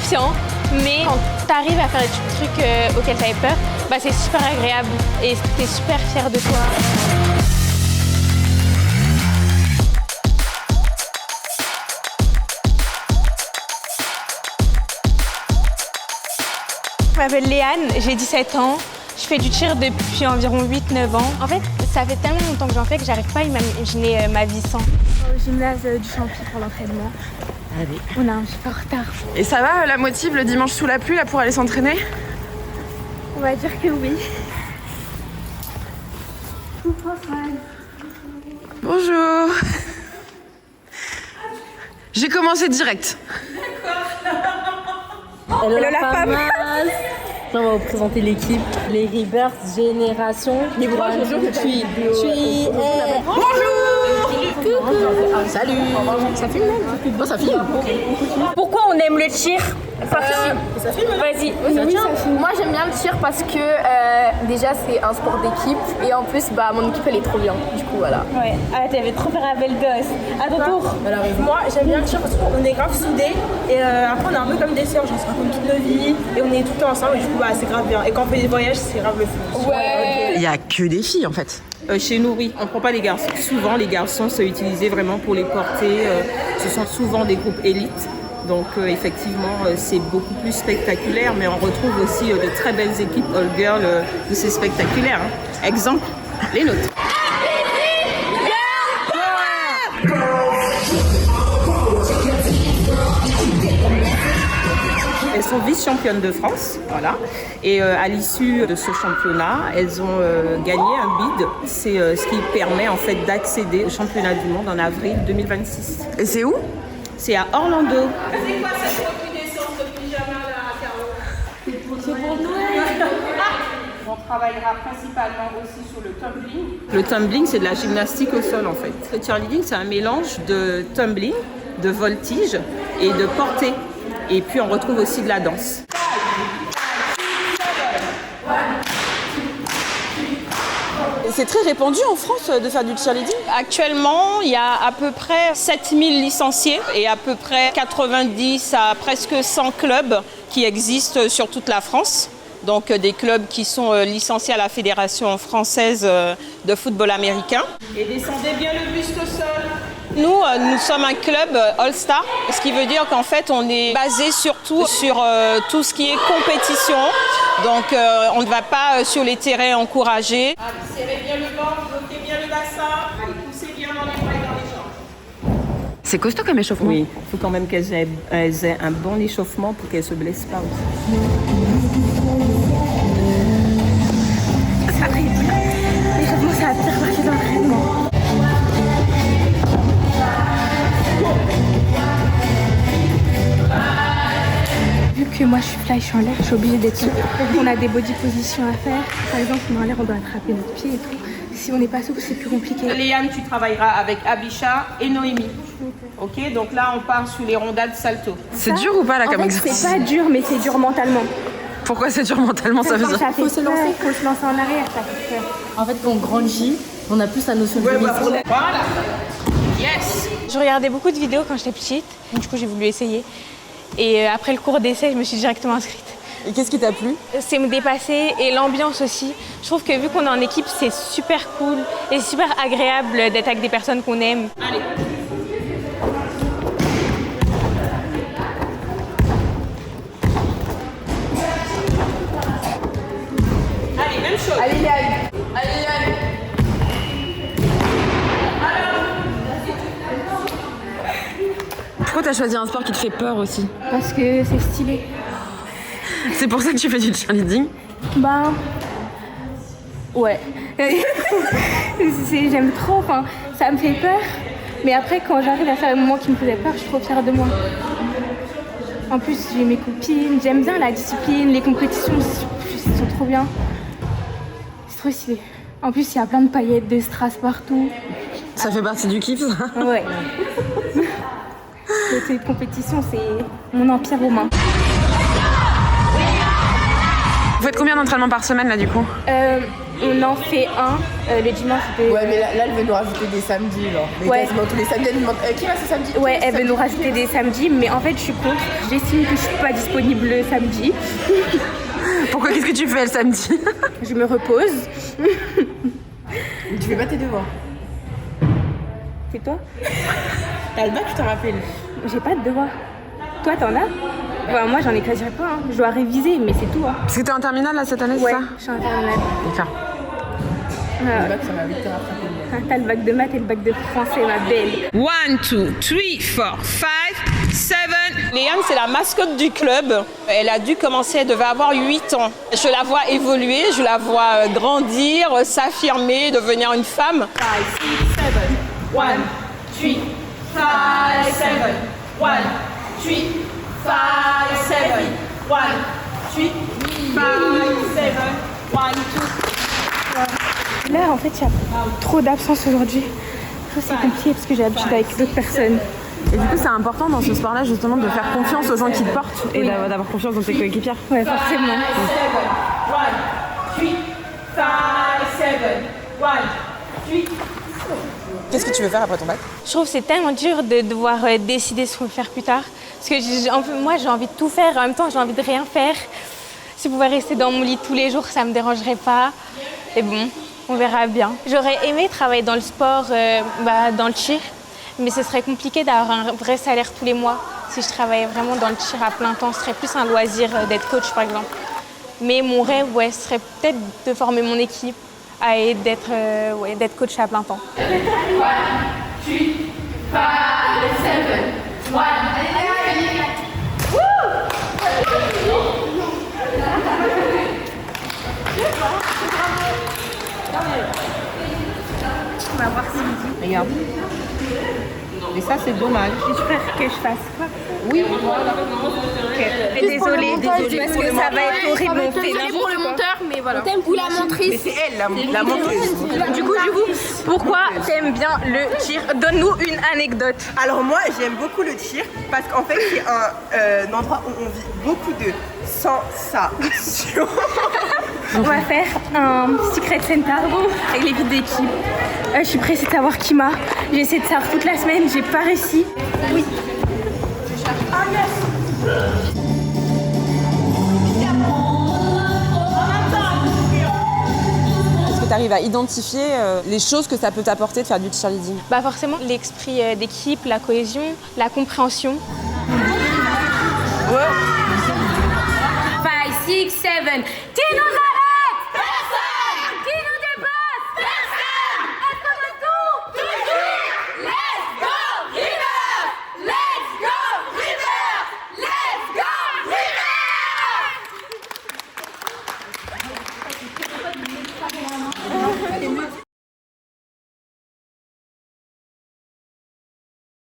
terrifiant, mais quand t'arrives à faire des trucs auxquels t'avais peur, bah c'est super agréable et t'es super fier de toi. Je m'appelle Léane, j'ai 17 ans. Je fais du cheer depuis environ 8-9 ans. En fait, ça fait tellement longtemps que j'en fais que j'arrive pas à imaginer ma vie sans. Au gymnase du Champy pour l'entraînement. Allez. On a un petit peu en retard. Et ça va, la motive le dimanche sous la pluie là pour aller s'entraîner? On va dire que oui. Bonjour. J'ai commencé direct. Hello la femme. On va vous présenter l'équipe, les Rebirth Génération. Les bras, bonjour, je suis. Bonjour. Salut. Ça filme même? Non, ça filme. Pourquoi on aime le cheer? Vas-y. Moi j'aime bien le cheer parce que déjà c'est un sport d'équipe et en plus bah mon équipe elle est trop bien. Du coup voilà. Ouais. Ah t'avais trop fait la belle gosse. À ton tour. Moi j'aime bien le cheer parce qu'on est grave soudés et après on est un peu comme des sœurs, genre on se raconte toute nos vies et on est tout le temps ensemble et du coup bah c'est grave bien. Et quand on fait des voyages c'est grave le fun. Ouais. Il y a que des filles en fait. Chez nous, oui, on ne prend pas les garçons. Souvent, les garçons sont utilisés vraiment pour les porter. Ce sont souvent des groupes élites. Donc, effectivement, c'est beaucoup plus spectaculaire. Mais on retrouve aussi de très belles équipes all-girl où c'est spectaculaire. Hein. Exemple, les nôtres. Elles sont vice-championnes de France, voilà. Et à l'issue de ce championnat, elles ont gagné un bid. C'est ce qui permet en fait d'accéder au championnat du monde en avril 2026. Et c'est où? C'est à Orlando. C'est quoi cette recrudescence de pyjama là, Caro? C'est pour Noël. On travaillera principalement aussi sur le tumbling. Le tumbling, c'est de la gymnastique au sol en fait. Le cheerleading, c'est un mélange de tumbling, de voltige et de portée. Et puis on retrouve aussi de la danse. C'est très répandu en France de faire du cheerleading? Actuellement, il y a à peu près 7000 licenciés et à peu près 90 à presque 100 clubs qui existent sur toute la France. Donc des clubs qui sont licenciés à la Fédération française de football américain. Et descendez bien le buste au sol. Nous sommes un club All-Star, ce qui veut dire qu'en fait, on est basé surtout sur tout ce qui est compétition. Donc, on ne va pas sur les terrains encourager. Allez, serrez bien le ventre, bloquez bien le bassin. Allez, poussez bien dans les bras et dans les jambes. C'est costaud comme échauffement. Oui, il faut quand même qu'elles aient un bon échauffement pour qu'elles ne se blessent pas aussi. Ça arrive. L'échauffement c'est la pire partie de l'entraînement. Vu que moi je suis fly, je suis en l'air, je suis obligée d'être souple. On a des body positions à faire. Par exemple, on est en l'air, on doit attraper notre pied et tout. Si on n'est pas souple, c'est plus compliqué. Léane, tu travailleras avec Abisha et Noémie. Ok, donc là on part sur les rondades salto. C'est dur ou pas là comme exercice? C'est pas dur, mais c'est dur mentalement. Pourquoi c'est dur mentalement? Ça veut dire Faut se lancer, faut se lancer en arrière, ça fait peur. En fait, quand on grandit, on a plus la notion de limite. Voilà. Yes. Je regardais beaucoup de vidéos quand j'étais petite, du coup j'ai voulu essayer. Et après le cours d'essai, je me suis directement inscrite. Et qu'est-ce qui t'a plu? C'est me dépasser et l'ambiance aussi. Je trouve que vu qu'on est en équipe, c'est super cool et super agréable d'être avec des personnes qu'on aime. Allez. Allez, même chose. Allez Léane. Allez Léane. Pourquoi t'as choisi un sport qui te fait peur aussi? Parce que c'est stylé. C'est pour ça que tu fais du cheerleading? Ben... Ouais. J'aime trop, enfin, ça me fait peur. Mais après, quand j'arrive à faire le moment qui me faisait peur, je suis trop fière de moi. En plus, j'ai mes copines, j'aime bien la discipline, les compétitions, sont trop bien. C'est trop stylé. En plus, il y a plein de paillettes, de strass partout. Ça fait partie du kiff, ça? Ouais. Cette compétition, c'est mon empire romain. Vous faites combien d'entraînements par semaine là du coup? on en fait un le dimanche. Ouais, mais là, elle veut nous rajouter des samedis, genre. Mais Ouais. quasiment tous les samedis, elle nous demande qui va ce samedi? Ouais, elle veut nous rajouter des samedis, mais en fait, je suis contre. J'estime que je suis pas disponible le samedi. Pourquoi? Qu'est-ce que tu fais le samedi? Je me repose. Mais tu fais pas tes devoirs. C'est toi? T'as le bac, je te rappelle. J'ai pas de devoirs. Toi, t'en as? Enfin, moi, j'en ai quasiment pas. Hein. Je dois réviser, mais c'est tout. Hein. Parce que t'es en terminale là cette année, Ouais, c'est ça? je suis en terminale. D'accord. Le bac, ça va vite te rattraper. T'as le bac de maths et le bac de français, ma belle. 1, 2, 3, 4, 5, 7. Léane, c'est la mascotte du club. Elle a dû commencer, elle devait avoir 8 ans. Je la vois évoluer, je la vois grandir, s'affirmer, devenir une femme. 5, 6, 7. 1, 3, 5, 7. 1, 3, 5, 7. 1, 3, 5, 7. 1, 2. Là, en fait, il y a trop d'absence aujourd'hui. C'est compliqué parce que j'ai l'habitude avec d'autres personnes. Et du coup, c'est important dans ce sport-là justement de faire confiance aux gens qui te portent et d'avoir confiance dans tes coéquipières. Ouais, forcément. 1, 3, 5, 7. 1, 3. Qu'est-ce que tu veux faire après ton bac? Je trouve que c'est tellement dur de devoir décider ce qu'on veut faire plus tard. Parce que moi, j'ai envie de tout faire. En même temps, j'ai envie de rien faire. Si je pouvais rester dans mon lit tous les jours, ça me dérangerait pas. Et bon, on verra bien. J'aurais aimé travailler dans le sport, dans le cheer. Mais ce serait compliqué d'avoir un vrai salaire tous les mois. Si je travaillais vraiment dans le cheer à plein temps, ce serait plus un loisir d'être coach, par exemple. Mais mon rêve, ce serait peut-être de former mon équipe et d'être coach à plein temps. 1, 3, 5, 7. 1. On va voir ce midi. Regarde. Et ça, c'est dommage. Tu préfères que je fasse quoi? Oui. Désolée, parce que ça va être horrible. On fait Désolée pour le monteur, mais voilà. Ou la Mais montrice. c'est elle, la monteuse. Du coup, pourquoi t'aimes bien le tir? Donne-nous une anecdote. Alors moi j'aime beaucoup le tir parce qu'en fait c'est un endroit où on vit beaucoup de sensations. On va faire un Secret Santa avec les vides d'équipe. Je suis pressée de savoir qui m'a. J'ai essayé de savoir toute la semaine, j'ai pas réussi. Oui. Est-ce que tu arrives à identifier les choses que ça peut t'apporter de faire du cheerleading? Bah forcément, l'esprit d'équipe, la cohésion, la compréhension. 5, 6, 7. Dinosaure!